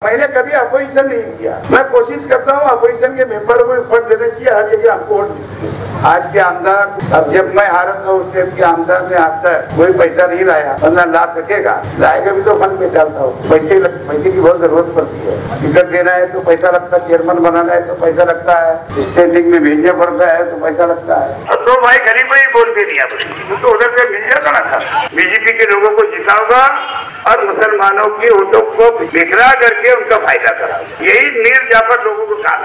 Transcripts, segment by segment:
मैंने कभी अपोजिशन नहीं किया। मैं कोशिश करता हूँ अपोजिशन के मेंबर को वोट देना चाहिए हर जगह हमको वोट। आज के आमदार, अब जब मैं हारा था उस टाइम के आमदार ने आज तक कोई पैसा नहीं लाया, वरना ला सकेगा, लाएगा भी तो फंड में डालता हूँ। पैसे की बहुत जरूरत पड़ती है। टिकट देना है तो पैसा लगता है, चेयरमैन बनाना है तो पैसा लगता है, स्टैंडिंग में भेजना पड़ता है तो पैसा लगता है। तो भाई गरीब ही बोल के दिया तो उधर से मिल जाता ना था। बीजेपी के लोगों को जिताऊंगा और मुसलमानों की वोटों को बिखरा करके उनका फायदा करा, यही मीर जाफर लोगों को काम।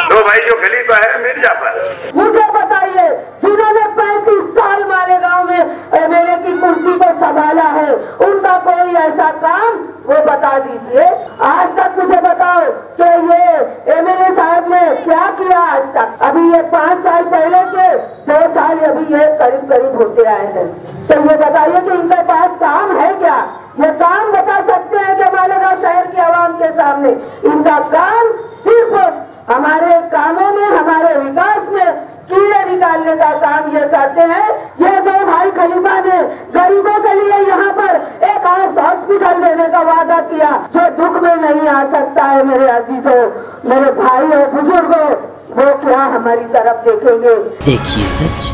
तो भाई जो खलीफा है मीर जाफर। मुझे बताइए, जिन्होंने 35 साल मालेगांव में एमएलए की कुर्सी को संभाला है, उनका कोई ऐसा काम वो बता दीजिए। आज तक मुझे बताओ कि ये एमएलए साहब ने क्या किया आज तक। अभी ये 5 साल पहले के 2 साल अभी ये करीब होते आए हैं। तो ये बताइए कि इनके पास काम है क्या? ये काम बता सकते हैं कि मालेगांव शहर की आवाम के सामने? इनका काम सिर्फ हमारे कामों में, हमारे विकास में कीड़े निकालने का काम ये करते हैं। ये 2 भाई खलीफा ने गरीबों के लिए यहाँ पर एक हॉस्पिटल देने का वादा किया, जो दुख में नहीं आ सकता है। मेरे अजीजों, मेरे भाइयों, बुजुर्गों, वो क्या हमारी तरफ देखेंगे? देखिए सच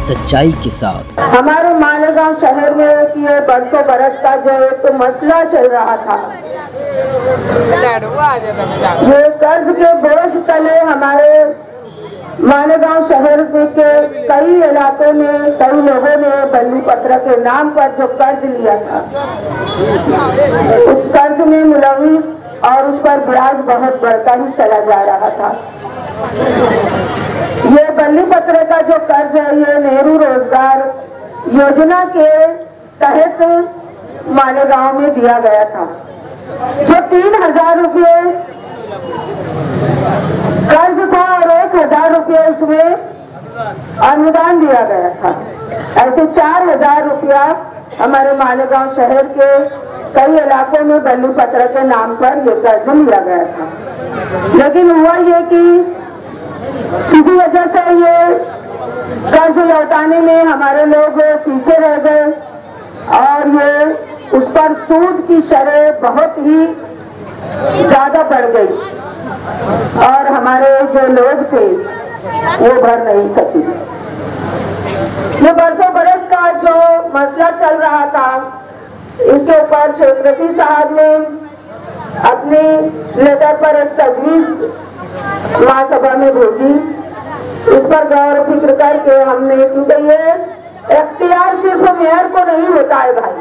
सच्चाई के साथ। हमारे मालेगांव शहर में ये बरसों बरस का जो एक तो मसला चल रहा था, ये कर्ज के बोझ तले हमारे मालेगांव शहर के कई इलाकों में कई लोगों ने बल्ली पत्र के नाम पर जो कर्ज लिया था, उस कर्ज में मुलविस और उस पर ब्याज बहुत बढ़ता ही चला जा रहा था। ये बल्ली पत्र का जो कर्ज है, ये नेहरू रोजगार योजना के तहत मालेगांव में दिया गया था, जो 3000 रुपये कर्ज था और 1000 रुपये उसमें अनुदान दिया गया था। ऐसे 4000 रुपया हमारे मालेगांव शहर के कई इलाकों में बल्ली पत्र के नाम पर ये कर्ज लिया गया था। लेकिन हुआ ये कि किसी वजह से ये कर्ज लौटाने में हमारे लोग पीछे रह गए और ये उस पर सूद की शरह बहुत ही ज्यादा बढ़ गई और हमारे जो लोग थे वो भर नहीं सके। ये बरसों बरस का जो मसला चल रहा था, इसके ऊपर शेख रशीद साहब ने अपने लेटर पर एक तजवीज महासभा में भेजी। इस पर गौर फिक्र करके हमने, क्योंकि ये इख्तियार सिर्फ मेयर को नहीं होता है भाई,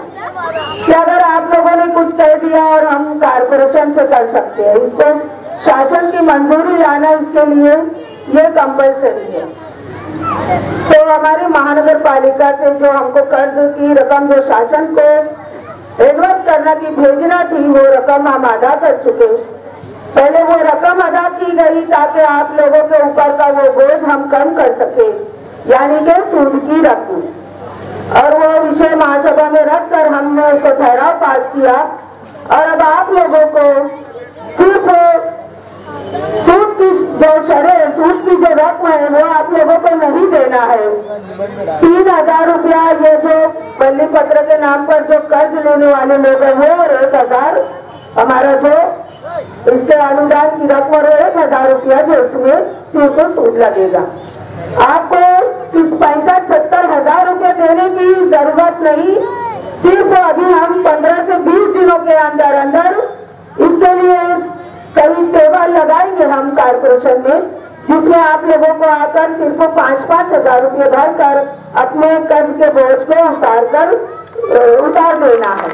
कि अगर आप लोगों ने कुछ कह दिया और हम कारपोरेशन से कर सकते हैं, इसको शासन की मंजूरी लाना इसके लिए ये कंपल्सरी है। तो हमारी महानगर पालिका से जो हमको कर्ज की रकम जो शासन को एडवर्ट करना की भेजना थी, वो रकम हम अदा कर चुके। पहले वो रकम अदा की गई ताकि आप लोगों के ऊपर का वो बोझ हम कम कर सके, यानी कि सूद की रकम, और वो विषय महासभा में रखकर हमने उसको ठहराव पास किया। और अब आप लोगों को सिर्फ सूद की जो शरह, सूद की जो रकम है वो आप लोगों को नहीं देना है। 3000 रुपया ये जो बल्ली पत्र के नाम पर जो कर्ज लेने वाले लोग हैं वो, और 1000 हमारा जो इसके अनुदान की रकम, और 1000 रुपया जो उसमें सिर्फ सूद लगेगा। आपको इस 65-70 हजार रुपये देने की जरूरत नहीं। सिर्फ अभी हम 15 से 20 दिनों के अंदर अंदर इसके लिए कई टेबल लगाएंगे हम कारपोरेशन में, जिसमें आप लोगों को आकर सिर्फ 5-5 हजार रुपये भरकर अपने कर्ज के बोझ को उतार देना है।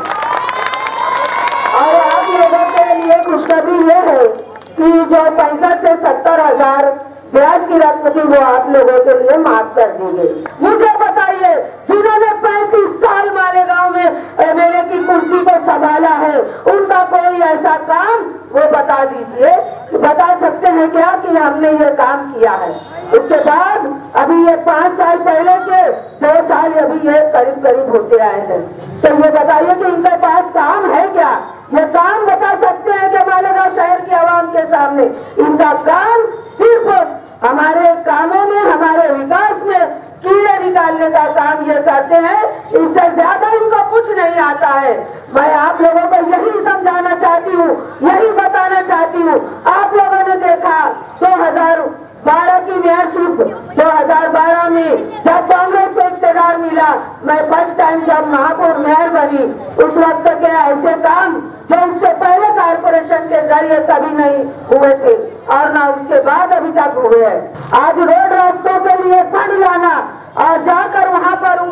और आप लोगों के लिए खुशखबरी ये है कि जो 65 से 70 हजार ब्याज की रकम थी वो आप लोगों के लिए माफ कर दी गई। मुझे बताइए, जिन्होंने 35 साल मालेगांव में एमएलए की कुर्सी को संभाला है, उनका कोई ऐसा काम वो बता दीजिए। बता सकते हैं क्या कि हमने ये काम किया है? उसके बाद अभी ये 5 साल पहले के 2 साल अभी ये करीब होते आए हैं। तो ये बताइए कि इनके पास काम है क्या? ये काम बता सकते हैं कि मालेगांव शहर की आवाम के सामने? इनका काम सिर्फ हमारे कामों में, हमारे विकास में कीड़े निकालने का काम ये करते हैं। इससे ज्यादा इनको कुछ नहीं नहीं आता है। मैं आप लोगों को यही समझाना चाहती हूँ, यही बताना चाहती हूँ। आप लोगों ने देखा 2012 की मेयरशिप, 2012 में जब कांग्रेस को इख्तियार मिला, मैं फर्स्ट टाइम जब महापौर मेयर बनी, उस वक्त के ऐसे काम जो उससे पहले कारपोरेशन के जरिए कभी नहीं हुए थे और ना उसके बाद अभी तक हुए हैं। आज रोड रास्तों के लिए फंड लाना और जाकर वहाँ पर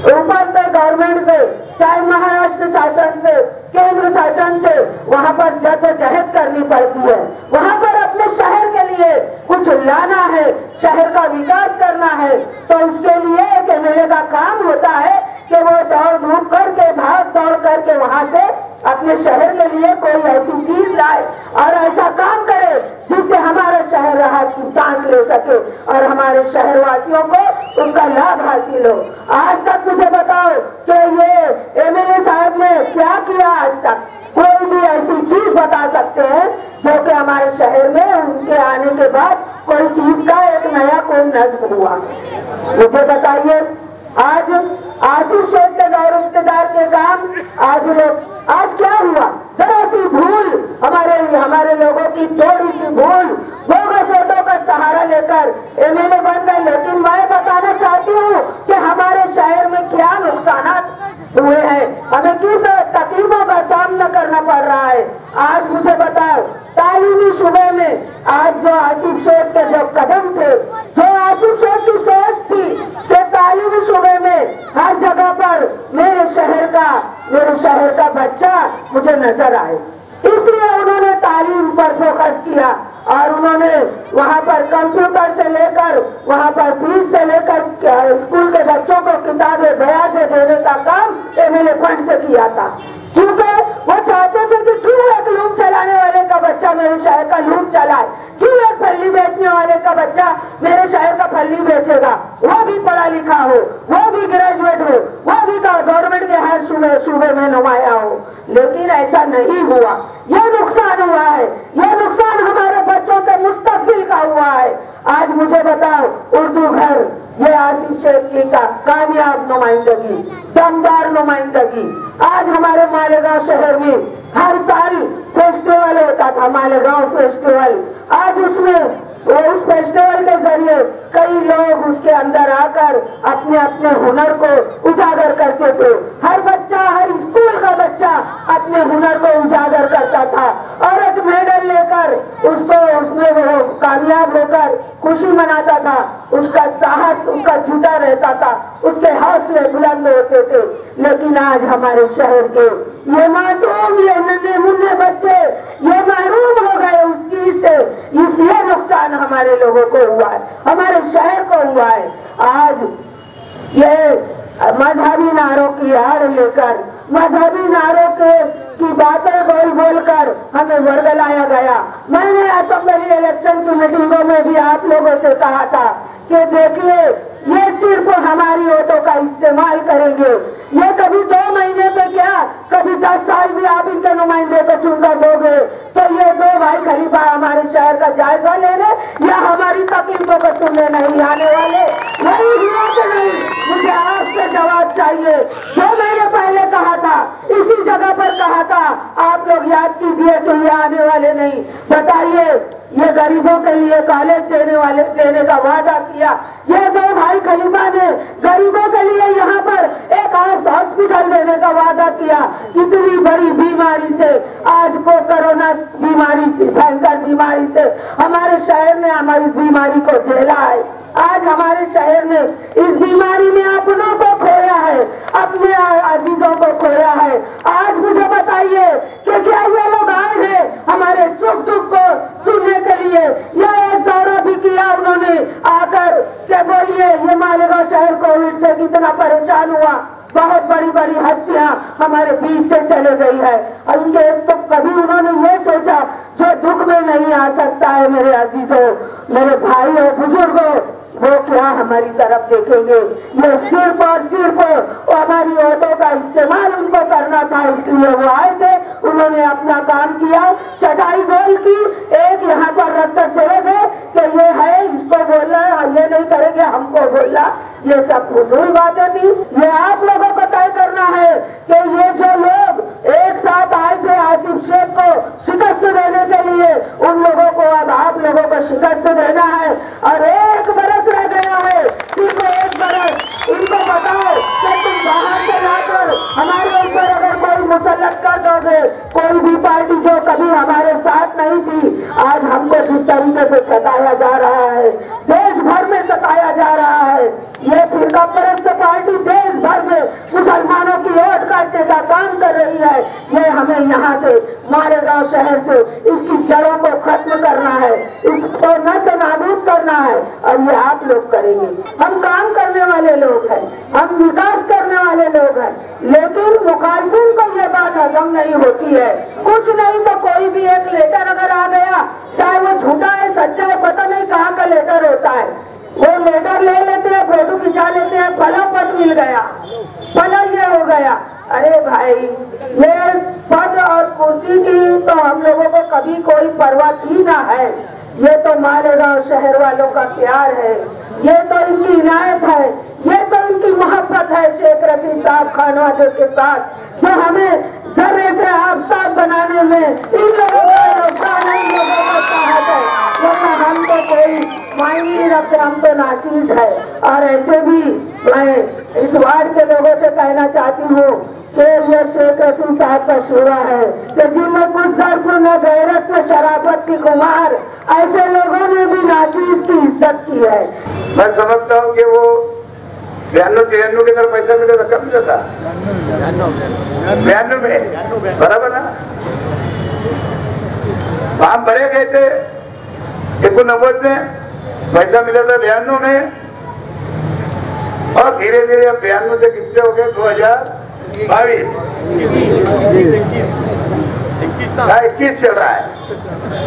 ऊपर से गवर्नमेंट से, चाहे महाराष्ट्र शासन से, केंद्र शासन से, वहाँ पर जद्दोजहद करनी पड़ती है। वहाँ पर अपने शहर के लिए कुछ लाना है, शहर का विकास करना है, तो उसके लिए एक एमएलए का काम होता है कि वो दौड़ धूप करके, भाग दौड़ करके वहाँ से अपने शहर के लिए कोई ऐसी चीज लाए और ऐसा काम करे जिससे हमारा शहर राहत की सांस ले सके और हमारे शहर वासियों को उनका लाभ हासिल हो। आज तक मुझे बताओ कि ये एमएलए साहब ने क्या किया? आज तक कोई भी ऐसी चीज बता सकते हैं जो कि हमारे शहर में उनके आने के बाद कोई चीज का एक नया कोई नज्म हुआ? मुझे बताइए। आज आसिफ शेख के गौरव इक़्तिदार के काम आज क्या हुआ? जरा सी भूल, हमारे लोगों की छोटी सी भूल, बोगस वोटों का सहारा लेकर एमएलए बन गए। लेकिन मैं बताना चाहती हूँ कि हमारे शहर में क्या नुकसान हुए हैं, हमें किस तकलीफों का सामना करना पड़ रहा है। आज मुझे बताओ, तालीमी शुबे में आज जो आसिफ शेख के जो कदम थे, जो आसिफ शेख की सोच थी कि तालीमी शुबे में हर जगह पर मेरे शहर का बच्चा मुझे नजर आए, इसलिए उन्होंने तालीम पर फोकस किया और उन्होंने वहाँ पर कंप्यूटर से लेकर, वहाँ पर फीस से लेकर स्कूल के बच्चों को किताबें ब्याज से देने का काम एमएलए फंड से किया था। क्योंकि वो चाहते थे कि क्यों एक लूम चलाने वाले का बच्चा मेरे शहर का लूम चलाए, क्यों एक फल्ली बेचने वाले का बच्चा मेरे शहर का फल्ली बेचेगा, वो भी पढ़ा लिखा हो, वो भी ग्रेजुएट हो, वो भी गवर्नमेंट के हर सूबे में नुमाया हो। लेकिन ऐसा नहीं हुआ। ये नुकसान हुआ है, ये नुकसान हमारे बच्चों के मुस्तकबिल का हुआ है। आज मुझे बताओ, उर्दू घर, ये आसिफ शेख की का कामयाब नुमाइंदगी, दमदार नुमाइंदगी। आज हमारे मालेगांव शहर में हर साल फेस्टिवल होता था, मालेगांव फेस्टिवल। आज उसमें उस फेस्टिवल के जरिए कई लोग उसके अंदर आकर अपने अपने हुनर को उजागर करते थे। हर बच्चा, हर स्कूल का बच्चा अपने हुनर को उजागर करता था और एक मेडल लेकर उसमें वो कामयाब होकर खुशी मनाता था। उसका साहस, उसका जुटा रहता था, उसके हौसले बुलंद होते थे। लेकिन आज हमारे शहर के ये मासूम, ये नन्हे मुन्ने बच्चे ये महरूम हो गए उस चीज से। इसलिए नुकसान हमारे लोगों को हुआ है, हमारे शहर को हुआ है। आज ये मजहबी नारों की आड़ लेकर, मजहबी नारों की बातें बोल कर हमें वर्गलाया गया। मैंने असेंबली इलेक्शन की मीटिंगों में भी आप लोगों से कहा था कि देखिए, ये सिर्फ हमारी वोटों का इस्तेमाल करेंगे। ये कभी 2 महीने पे क्या, कभी 10 साल भी आप इनके नुमाइंदे को चुनकर दोगे तो ये 2 भाई खलीफा हमारे शहर का जायजा लेने या हमारी तकलीफों को सुनने नहीं आने वाले। नहीं हुआ कि नहीं? मुझे आपसे जवाब चाहिए। जो मैंने पहले कहा था, इसी जगह पर कहा था, आप लोग याद कीजिए कि ये आने वाले नहीं। बताइए, ये गरीबों के लिए कॉलेज देने का वादा किया। ये 2 भाई खलीफा ने गरीबों के लिए यहाँ पर एक हॉस्पिटल देने का वादा किया। इतनी बड़ी बीमारी से, आज को कोरोना बीमारी से, भयंकर बीमारी से हमारे शहर ने हमारी बीमारी को झेला है। आज हमारे शहर ने इस बीमारी में अपनों को खोया है, अपने अजीजों को खोया है। आज मुझे बताइए कि क्या ये लोग आए हैं हमारे सुख दुख को सुनने के लिए? यह एक दौरा भी किया उन्होंने आकर के बोलिए ये मालेगांव शहर कोविड से कितना परेशान हुआ। बहुत बड़ी बड़ी हस्तियां हमारे बीच से चले गई है। इनके तो कभी उन्होंने ये सोचा जो दुख में नहीं आ सकता है। मेरे अजीजों, मेरे भाइयों, बुजुर्गों, वो क्या हमारी तरफ देखेंगे? ये सिर्फ और सिर्फ हमारी वोटों का इस्तेमाल उनको करना था, इसलिए वो आए थे। उन्होंने अपना काम किया, चटाई गोल की, एक यहाँ पर रखकर चले गए कि ये है, इसको बोलना, ये नहीं करेंगे हमको बोलना, ये सब फजूल बातें थी। ये आप लोगों को तय करना है कि ये जो लोग एक साथ आए थे आसिफ शेख को शिकस्त देने के लिए, उन लोगों को अब आप लोगों को शिकस्त देना है। और 1 बरस रह गया है, सिर्फ 1 बरस। इनको बताओ कि तुम बाहर से लाकर हमारे ऊपर अगर कोई मुसल्लत कर दोगे, कोई भी पार्टी जो कभी हमारे साथ नहीं थी, आज हमको जिस तरीके से सताया जा रहा है, देश भर में सताया जा रहा है, ये फिरका परस्त पार्टी देश भर में मुसलमानों की वोट काटने का काम कर रही है। ये हमें यहाँ से मालेगांव शहर से इसकी जड़ों को खत्म करना है, इसको नष्ट नाबूद करना है, और ये आप लोग करेंगे। हम काम करने वाले लोग हैं, हम विकास करने वाले लोग हैं, लेकिन मुखालिफिन को ये बात हजम नहीं होती है। कुछ नहीं तो कोई भी एक लेटर अगर आ गया, चाहे वो झूठा है सच्चा है, पता नहीं कहाँ का लेटर होता है, वो लेटर ले लेते हैं, फोटो खिंचा लेते हैं, फला पद मिल गया, फला ये हो गया। अरे भाई, ये पद और कुर्सी की तो हम लोगों को कभी कोई परवाह थी ना है। ये तो मालेगांव शहर वालों का प्यार है, ये तो इनकी इनायत है, ये तो इनकी मोहब्बत है शेख रशीद साहब खानवादे के साथ, जो हमें जर्रे से आफ्ताब बनाने में इन लोगों का योगदान है, इन लोगों का साहस है। वरना हम तो कोई मायने नहीं रखते, हम तो नाचीज है। और ऐसे भी मैं इस वार्ड के लोगों से कहना चाहती हूँ कि ये शेख रशीद साहब का शिवा है कि जिनमें कुछ ज़र्फ न गैरत न शराफत की खुमार, ऐसे लोगों ने भी नाचीज की इज्जत की है। मैं समझता हूँ कि वो 92-93 के अंदर पैसा मिला था, कब मिला था? 92 में, बराबर ना? फॉर्म भरे गए थे 89 में, पैसा मिला था 92 में, और धीरे धीरे अब 92 से कितने हो गए? 2022 21 चल रहा है,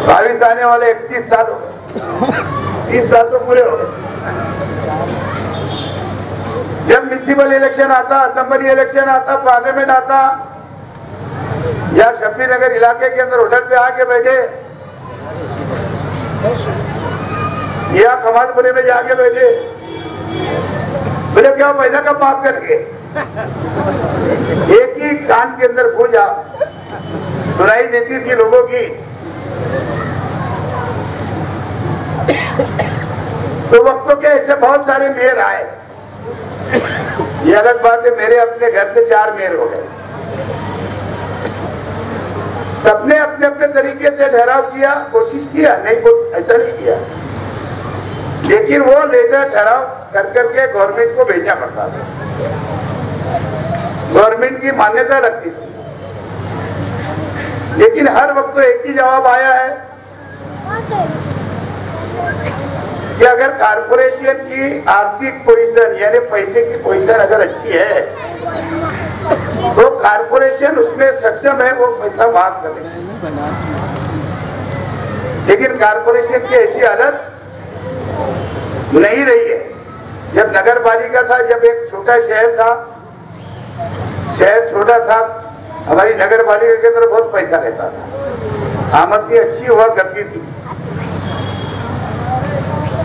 22 आने वाले 31 साल हो गए, 30 साल तो पूरे हो गए। जब म्युनिसिपल इलेक्शन आता, असेंबली इलेक्शन आता, पार्लियामेंट आता, या शब्बी नगर इलाके के अंदर होटल पे आके बैठे या कमालपुरी में जाके बैठे, बोले क्या पैसा कब माफ करके? एक ही कान के अंदर पूजा सुनाई देती थी लोगों की। तो वक्तों के ऐसे बहुत सारे मेयर आए, ये अलग बात है, मेरे अपने घर से 4 मेयर हो गए। सबने अपने अपने तरीके से ठहराव किया, कोशिश किया, नहीं ऐसा नहीं किया, लेकिन वो लेटर ठहराव कर करके गवर्नमेंट को भेजना पड़ता था, गवर्नमेंट की मान्यता रखती थी। लेकिन हर वक्त तो एक ही जवाब आया है कि अगर कारपोरेशन की आर्थिक पोजीशन यानी पैसे की पोजीशन अगर अच्छी है तो कारपोरेशन उसमें सक्षम है, वो पैसा माफ करेगी। लेकिन कारपोरेशन की ऐसी हालत नहीं रही है। जब नगर पालिका था, जब एक छोटा शहर था, शहर छोटा था, हमारी नगर पालिका के अंदर बहुत पैसा रहता था, आमदनी अच्छी हुआ करती थी।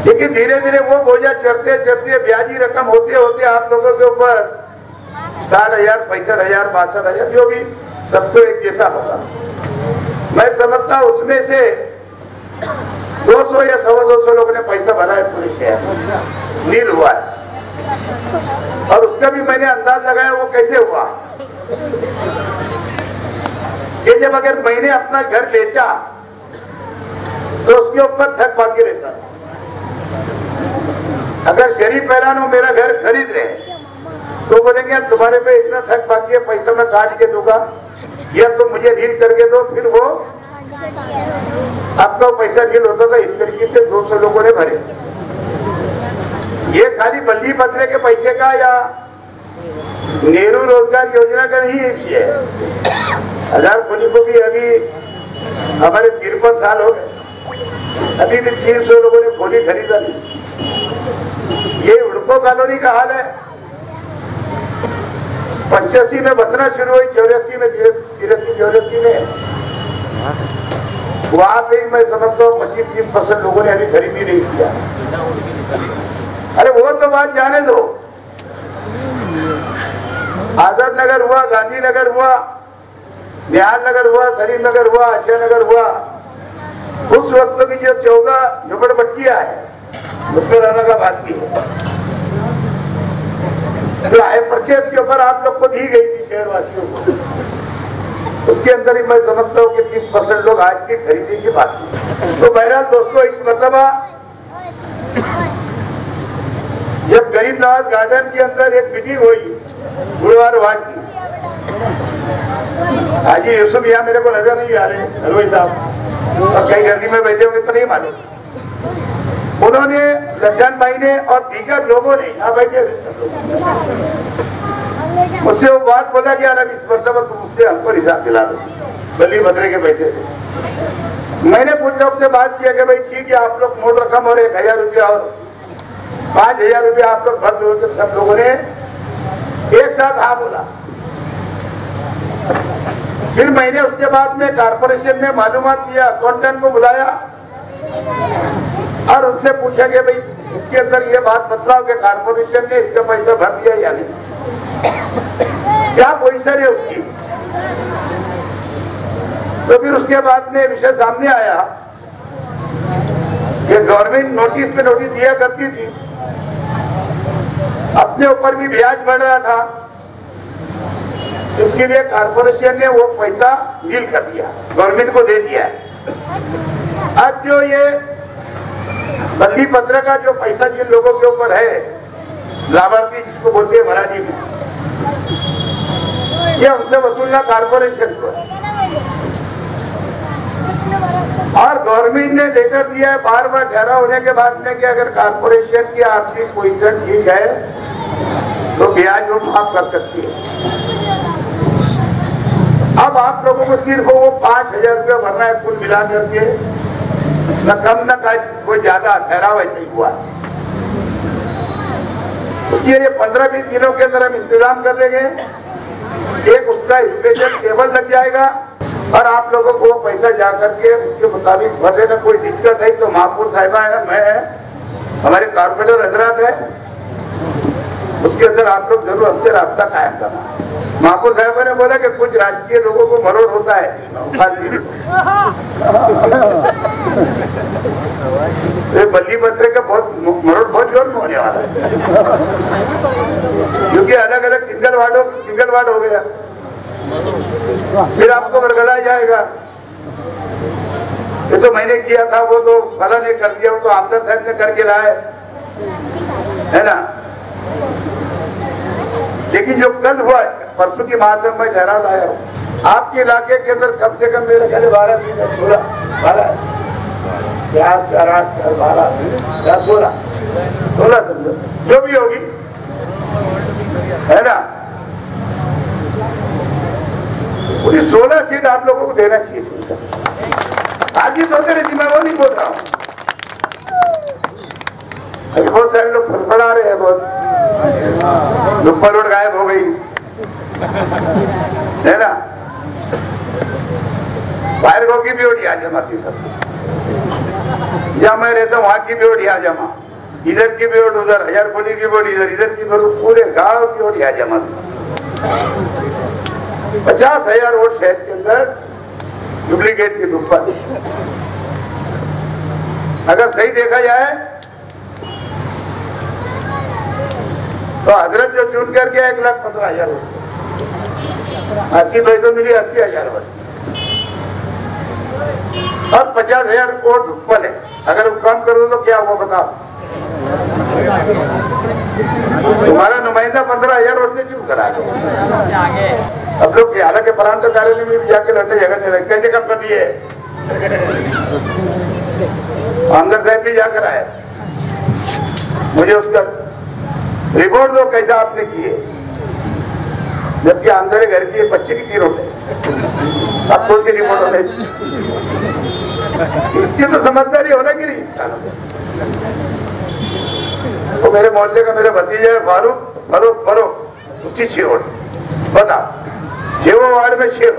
लेकिन धीरे धीरे वो बोझा चढ़ते चढ़ते ब्याजी रकम होते होते आप लोगों के ऊपर 60,000, 65,000, 62,000 जो भी सबको एक जैसा होगा। मैं समझता हूँ उसमें से 200 या 250 लोगों ने पैसा भरा है, पूरे शहर नील हुआ है। और उसका भी मैंने अंदाज लगाया वो कैसे हुआ कि जब अगर मैंने अपना घर बेचा तो उसके ऊपर थक बाकी रहता। अगर शरीफ पहलानो मेरा घर खरीद रहे तो बोलेंगे तुम्हारे पे इतना थक बाकी है, पैसा मैं काट के दूंगा, या तुम मुझे ढील करके दो, फिर वो आपका पैसा ढील होता था। इस तरीके से 200 लोगों ने भरे। ये खाली बल्ली पत्रे के पैसे का या नेहरू रोजगार योजना का नहीं विषय है। हजार खोली को भी अभी हमारे 53 साल हो गए, अभी भी 300 लोगों ने खोली खरीदा नहीं। ये उड़को कॉलोनी का हाल है। 85 में बसना शुरू हुई, 84 में 83-84 में वहां पे मैं समझता हूँ 25-30% लोगों ने अभी खरीदी नहीं किया। वो तो बात जाने दो, आजाद नगर हुआ, गांधीनगर हुआ, निहाल नगर हुआ, सलीम नगर हुआ, आशिया नगर हुआ, उस वक्त की जो 14 झुपड़पट्टियां है उसमें रहने का बात की है। जो हाई परचेस के ऊपर आप लोग को दी गई थी शहरवासियों को, उसके अंदर ही मैं समझता हूँ कि 30% लोग आज की खरीदी की बात की। तो बहरहाल दोस्तों, इस मरतबा जब गरीब नवाज गार्डन के अंदर एक मीटिंग हुई गुरुवार वार्ड की, हाजी यूसुफ यहाँ मेरे को नजर नहीं आ रहे, हलवाई साहब और कई गर्दी में बैठे हुए तो नहीं मालूम, उन्होंने रमजान भाई ने और दीगर लोगों ने यहाँ बैठे मुझसे वो बात बोला कि यार अब इस मरतबा तुम मुझसे हमको हिसाब दिला दो बल्ली बदरे के पैसे थे। मैंने कुछ लोग से बात किया कि भाई ठीक है, आप लोग मोट रकम और 1000 रुपया और 5000 रुपया आप लोग भर दो। तो सब लोगों ने एक साथ हाँ बोला। फिर मैंने उसके बाद में कारपोरेशन में मालूमात किया, अकाउंटेंट को बुलाया और उनसे पूछा कि भाई इसके अंदर ये बात बतलाओ कि कारपोरेशन ने इसका पैसा भर दिया या नहीं, क्या पोजीशन है उसकी। तो फिर उसके बाद में विषय सामने आया कि गवर्नमेंट नोटिस पे नोटिस दिया करती थी, अपने ऊपर भी ब्याज बढ़ रहा था, इसके लिए कारपोरेशन ने वो पैसा डील कर दिया, गवर्नमेंट को दे दिया। अब जो ये बल्ली पत्र का जो पैसा जिन लोगों के ऊपर है, लाभार्थी जिसको बोलते हैं मराठी में, ये उनसे वसूलना कारपोरेशन को है। और गवर्नमेंट ने लेटर दिया है बार बार ठहरा होने के बाद में कि अगर कारपोरेशन की आर्थिक पोजीशन ठीक है तो ब्याज वो माफ कर सकती है। अब आप लोगों को सिर्फ वो 5000 रुपया भरना है कुल मिला करके, न कम न कोई ज्यादा, ठहराव ऐसे ही हुआ। उसके लिए 15-20 दिनों के अंदर हम इंतजाम कर देंगे, एक उसका स्पेशल टेबल लग जाएगा और आप लोगों को वो पैसा जा करके उसके मुताबिक भर देना। कोई दिक्कत है तो महापुर साहिबा है, मैं है, हमारे कारपोरेटर हजरात है, उसके अंदर आप लोग जरूर हमसे रास्ता कायम करना। महापुर साहिबा ने बोला कि कुछ राजकीय लोगों को मरोड़ होता है, तो बल्ली पत्र का बहुत मरोड़ बहुत जोर में होने वाला है, क्योंकि अलग अलग सिंगल वार्ड हो गया, फिर आपको बरगला जाएगा। ये तो मैंने किया था, वो तो फला ने कर दिया, वो तो आमदार साहब ने करके लाए, है ना। लेकिन जो कल हुआ, परसों की महासभा में ठहरा लाया हूँ, आपके इलाके के अंदर कम से कम मेरे ख्याल 12 से 16 12 4 4 8 4 12 4 16 समझो जो भी होगी, है ना। पूरी 16 सीट आप लोगों को देना चाहिए। आज ही सोचते रहती, मैं वो नहीं बोल रहा हूँ। अभी बहुत सारे लोग फड़फड़ा रहे हैं, बहुत दुप्पा रोड गायब हो गई, है ना। बाहर गाँव की भी वोट यहाँ जमा थी सब, जहाँ मैं रहता हूँ वहां की भी वोट यहाँ जमा, इधर की भी वोट उधर, हजारखोली की वोट इधर की वोट, पूरे गांव की वोट यहाँ जमा थी। 50,000 वोट शहर के अंदर डुप्लीकेट की दुप्पा। अगर सही देखा जाए तो हजरत जो चुन कर गया 1,15,000 आसिफ भाई को मिली 80,000 वोट और 50,000 वोट दुप्पल है। अगर वो कम कर दो तो क्या हुआ बताओ। तुम्हारा नुमाइंदा 15,000 वोट से क्यों करा। अब लोग हालांकि प्रांत कार्यालय में भी जाके लड़ने जगह नहीं लगे, कैसे कम कर दिए। आमदार साहब भी जाकर आए, मुझे उसका रिपोर्ट दो कैसा आपने किए, जबकि आमदार घर की बच्चे की 3 रोटे, अब कौन सी रिपोर्ट होने। इसकी तो समझदारी होना कि नहीं। वो मेरे मोहल्ले का मेरा भतीजा है फारूक, उसकी 6 वोट बता, 6 वार्ड में 6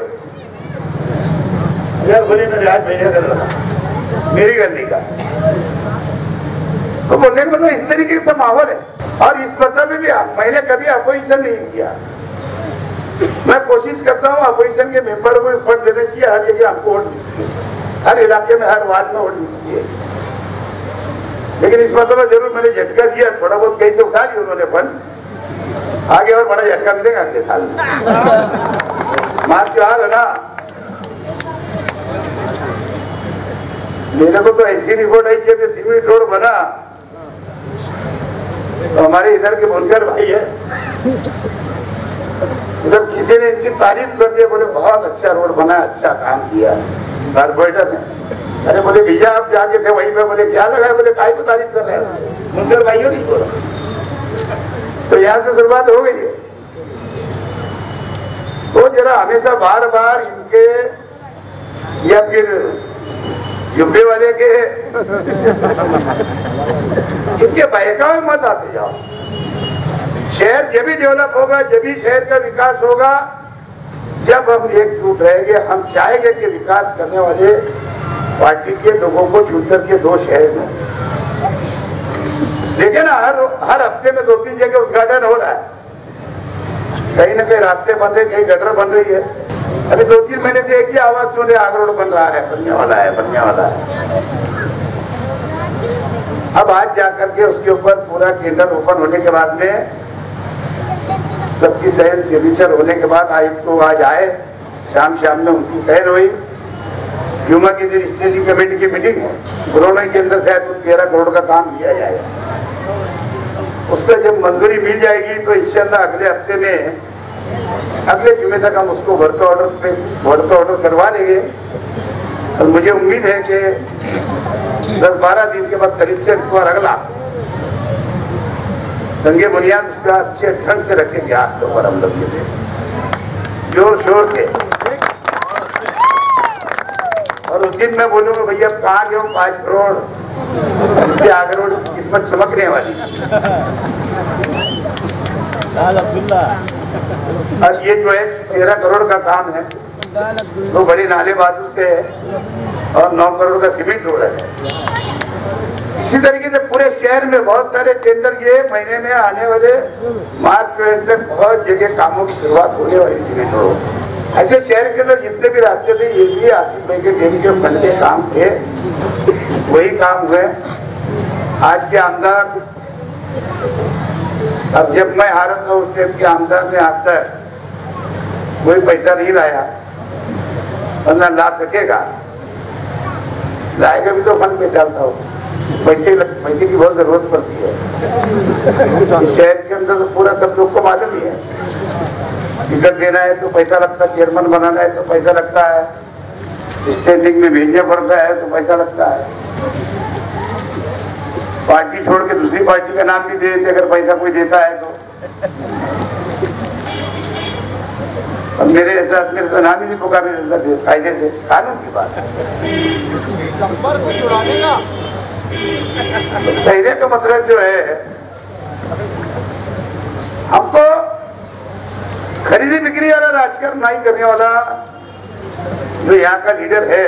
हजारखोली में आज भेजा कर लगा मेरी गली का। तो बोलने का मतलब इस तरीके से माहौल है। और इस मतलब में भी मैंने कभी अपोजिशन नहीं किया। मैं कोशिश करता हूँ अपोजिशन के मेंबर को वोट देना चाहिए, हर जगह हमको वोट मिलती है, हर इलाके में हर वार्ड में वोट मिलती है। लेकिन इस मतलब जरूर मैंने झटका दिया, थोड़ा बहुत कहीं से उठा लिया उन्होंने फंड, आगे और बड़ा झटका मिलेगा अगले साल में। मार्च त्योहार है ना, मेरे को तो ऐसी रिपोर्ट आई कि सीमेंट रोड बना तो हमारे इधर के बुनकर भाई है, इधर किसी ने इनकी तारीफ कर दिया, बोले बहुत अच्छा रोड बना, अच्छा काम किया कारपोरेटर ने। अरे बोले भैया आप जाके थे वहीं पे, बोले क्या लगा, बोले काहे को तारीफ कर रहे हैं, बुनकर भाइयों नहीं बोला। तो यहाँ से शुरुआत हो गई है। तो जरा हमेशा बार बार इनके या फिर युपी वाले के इनके बहकावे मत आते जाओ। शहर जब भी डेवलप होगा, जब भी शहर का विकास होगा, जब हम एकजुट रहेंगे। हम चाहेंगे कि विकास करने वाले पार्टी के लोगों को चुनकर के 2 शहर में देखिए ना, हर हफ्ते में 2-3 जगह उद्घाटन हो रहा है, कहीं ना कहीं रास्ते बन रहे, कहीं गटर बन रही है। अभी 2-3 महीने से एक ही आवाज सुन रहे, आग रोड बन रहा है, बनने वाला है, बनने वाला है। अब आज जाकर के उसके ऊपर पूरा टेंडर ओपन होने के बाद में सबकी सहन सिग्नेचर होने के बाद आयुक्त तो आज आए, शाम में उनकी सहन हुई। ह्यूमा की स्टेजिंग कमेटी की मीटिंग है, कोरोना के अंदर शायद 13 करोड़ का काम किया जाएगा। उसका जब मंजूरी मिल जाएगी तो इंशाल्लाह अगले हफ्ते में, अगले जुमे तक हम उसको वर्क ऑर्डर करवा लेंगे। और मुझे उम्मीद है कि 10-12 दिन के बाद शरीर और अगला संगे बुनियाद उसका अच्छे ढंग से रखेंगे आपके ऊपर हम लोग जोर शोर से। और उस दिन मैं बोलूंगा भैया कहाँ गए 5 करोड़, इससे आगे रोड किस्मत चमकने वाली। और ये जो है 13 करोड़ का काम है, तो बड़ी नाले बाजू से और 9 करोड़ का सीमेंट रोड है। इसी तरीके से पूरे शहर में बहुत सारे टेंडर ये महीने में आने वाले मार्च में तक बहुत जगह कामों की शुरुआत होने वाली सीमेंट रोड। ऐसे शहर के अंदर जितने भी रास्ते थे, ये भी आसिफ भाई के डेली के फंड के काम थे, वही काम हुए। आज के आमदार, अब जब मैं हारत था उस टाइम के आमदार ने आज तक कोई पैसा नहीं लाया, वरना ला सकेगा, लाएगा भी तो फंड में डालता हो। पैसे की बहुत जरूरत पड़ती है शहर के अंदर, तो पूरा सब लोग को मालूम ही है। टिकट देना है तो पैसा लगता है, चेयरमैन बनाना है तो पैसा लगता है, स्टैंडिंग में भेजना पड़ता है तो पैसा लगता है। पार्टी छोड़ के दूसरी पार्टी का नाम भी दे देते अगर पैसा कोई देता है तो। अब मेरे ऐसा मेरे तो नाम ही नहीं पुकारने देता कायदे से, कानून की बात है। कहने का मतलब जो है, हमको खरीदी बिक्री वाला राजकारण नहीं करने वाला जो यहाँ का लीडर है,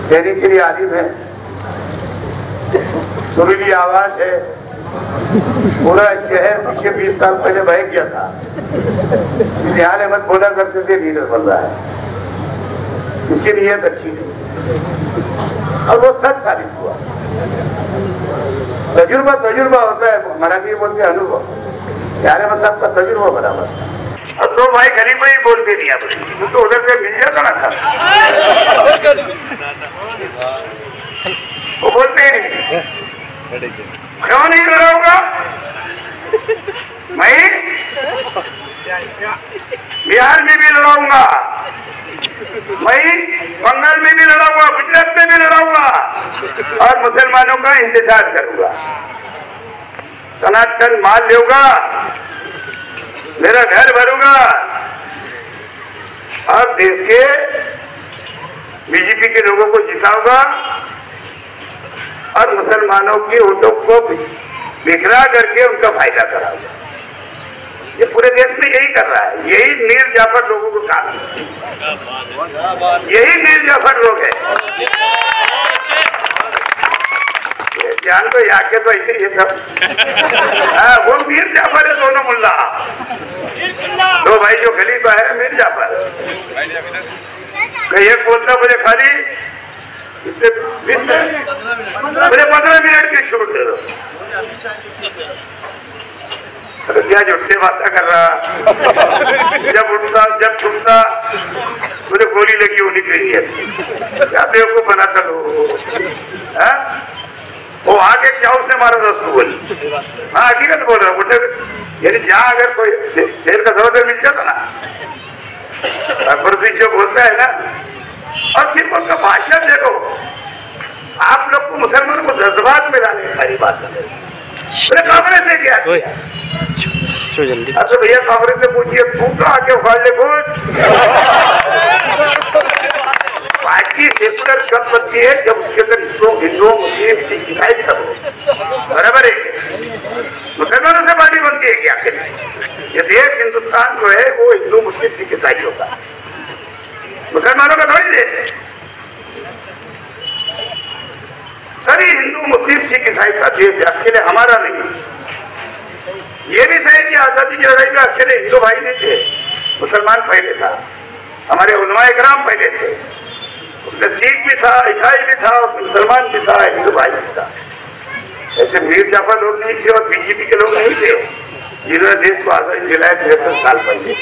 देने के लिए आलिम है, सुरीली आवाज है। पूरा शहर पीछे 20 साल पहले बह गया था, निहाल अहमद बोला करते थे लीडर बन रहा है, इसकी नीयत अच्छी नहीं और वो सच साबित हुआ। तजुर्बा होता है, मराठी में बोलते हैं अनुभव, निहाल अहमद साहब का तजुर्बा बराबर। अब तो भाई गरीब ही बोलते नहीं, अब तो उधर से मिल जाता ना था, वो बोलते नहीं। क्यों नहीं लड़ाऊंगा मैं, बिहार में भी लड़ाऊंगा मैं, बंगाल में भी लड़ाऊंगा, गुजरात में भी लड़ाऊंगा और मुसलमानों का इंतजार करूंगा। सनातन माल लूंगा, मेरा घर भरूंगा और देश के बीजेपी के लोगों को जिताऊंगा और मुसलमानों के वोटों को बिखरा करके उनका फायदा कराऊंगा। ये पूरे देश में यही कर रहा है, यही मीर जाफर लोगों को काम है, यही मीर जाफर लोग है। जान तो यहाँ के तो ऐसे ही सब वो मीर जाफर है, दोनों मुल्ला, दो भाई जो खलीफा है मीर जाफर। एक बोलता मुझे खाली मुझे 15 मिनट की छूट दे दो। अरे क्या झूठे बातें कर रहा, जब उठता जब छूटता मुझे गोली लगी होनी चाहिए, क्या बेवकूफ बनाता लोग। वो आगे चाव से मारा था उसको गोली। हाँ हकीकत बोल रहा हूँ, यानी जहाँ अगर कोई शेर का सौदा मिल जाता ना, अकबर जो बोलता है ना, और सिर्फ उनका भाषण देखो, आप लोग को मुसलमानों को जज्बात में लाने सारी बात है। कांग्रेस ने क्या किया? अच्छा भैया कांग्रेस से पूछिए, तू तो आके उखाड़ ले कुछ। पार्टी सेकुलर कब बनती है? जब उसके अंदर हिंदू मुस्लिम सिख ईसाई सब हो, बराबर है। मुसलमानों से पार्टी बनती है क्या? ये देश हिंदुस्तान जो है वो हिंदू मुस्लिम सिख ईसाई होगा, मुसलमानों का थोड़ी देश है। सभी हिंदू मुस्लिम सिख ईसाई का देश है, अकेले हमारा नहीं। ये भी सही कि आजादी की लड़ाई में अकेले हिंदू भाई नहीं थे, मुसलमान पहले था, हमारे उलमाए कराम पहले थे, उसमें सिख भी था, ईसाई भी था, मुसलमान भी था, हिंदू भाई भी था। ऐसे मीर जाफर लोग नहीं थे और बीजेपी के लोग नहीं थे जिन्होंने देश को आजादी दिलाया 73 साल पहले।